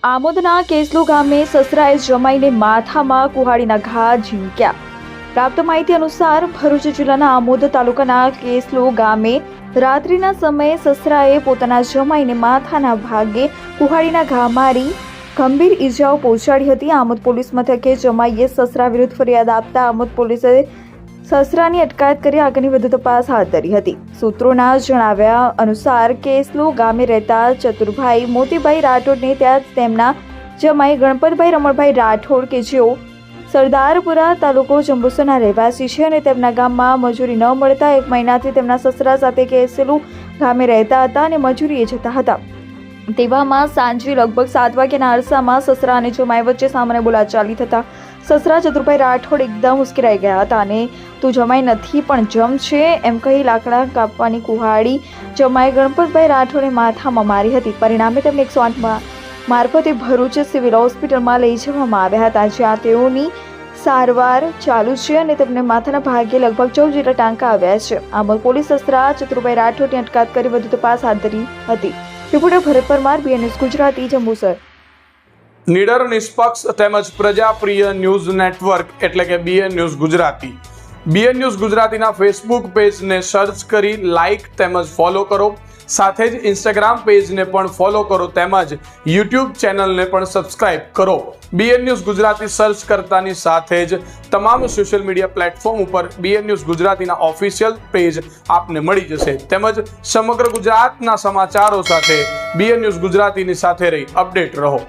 આમોદના કેસલો ગામે સસરાએ જમાઈને માથામાં કુહાડીના ઘા ઝીંક્યા। પ્રાપ્ત માહિતી અનુસાર ભરૂચ જિલ્લાના આમોદ તાલુકાના કેસલો ગામે રાત્રિના સમયે સસરાએ પોતાના જમાઈને માથાના ભાગે કુહાડીના ઘા મારી ગંભીર ઈજાઓ પહોંચાડી હતી। આમોદ પોલીસ મથકે જમાઈએ સસરા વિરુદ્ધ ફરિયાદ આપતા આમોદ પોલીસે સસરાની અટકાયત કરી આગળની વધુ તપાસ હાથ ધરી હતી। સૂત્રોના જણાવ્યા અનુસાર કેસલો ગામે રહેતા ચતુરભાઈ મોતીભાઈ રાઠોડને ત્યાં તેમના જમાઈ ગણપતભાઈ રમણભાઈ રાઠોડ કે જેઓ સરદારપુરા તાલુકો જંબુસરના રહેવાસી છે અને તેમના ગામમાં મજૂરી ન મળતા 1 મહિનાથી તેમના સસરા સાથે કેસલો ગામે રહેતા હતા અને મજૂરીએ જતા હતા। તેવામાં સાંજે લગભગ 7 વાગ્યાના અરસામાં સસરા અને જમાઈ વચ્ચે સામાન્ય બોલાચાલી થતા સસરા ચતુરભાઈ રાઠોડ એકદમ ઉશ્કેરાઈ ગયા હતા અને તું જમાઈ નથી પણ જમ છે એમ કહી લાકડા કાપવાની કુહાડી જમાઈ ગણપતભાઈ રાઠોડે માથામાં મારી હતી। પરિણામે તેમને 108 મારફતે ભરૂચ સિવિલ હોસ્પિટલમાં લઈ જવામાં આવ્યા હતા, જ્યાં તેઓની સારવાર ચાલુ છે અને તેમને માથાના ભાગે લગભગ 14 જેટલા ટાંકા આવ્યા છે। આમોદ પોલીસ સસરા ચતુરભાઈ રાઠોડની અટકાયત કરી વધુ તપાસ હાથ ધરી હતી। રિપોર્ટર ભરત પરમાર, BN ન્યૂઝ ગુજરાતી, જંબુસર। નિડર, નિષ્પક્ષ તેમજ પ્રજાપ્રિય ન્યૂઝ નેટવર્ક એટલે કે BN news Gujarati. BN news ગુજરાતીના ફેસબુક પેજને સર્ચ કરી લાઇક તેમજ ફોલો કરો, સાથે જ ઇન્સ્ટાગ્રામ પેજને પણ ફોલો કરો તેમજ યુટ્યુબ ચેનલને પણ સબસ્ક્રાઇબ કરો। BN ન્યૂઝ ગુજરાતી સર્ચ કરતાની સાથે જ તમામ સોશિયલ મીડિયા પ્લેટફોર્મ ઉપર BN ન્યૂઝ ગુજરાતીના ઓફિશિયલ પેજ આપને મળી જશે તેમજ સમગ્ર ગુજરાતના સમાચારો સાથે BN ન્યૂઝ ગુજરાતીની સાથે રહી અપડેટ રહો।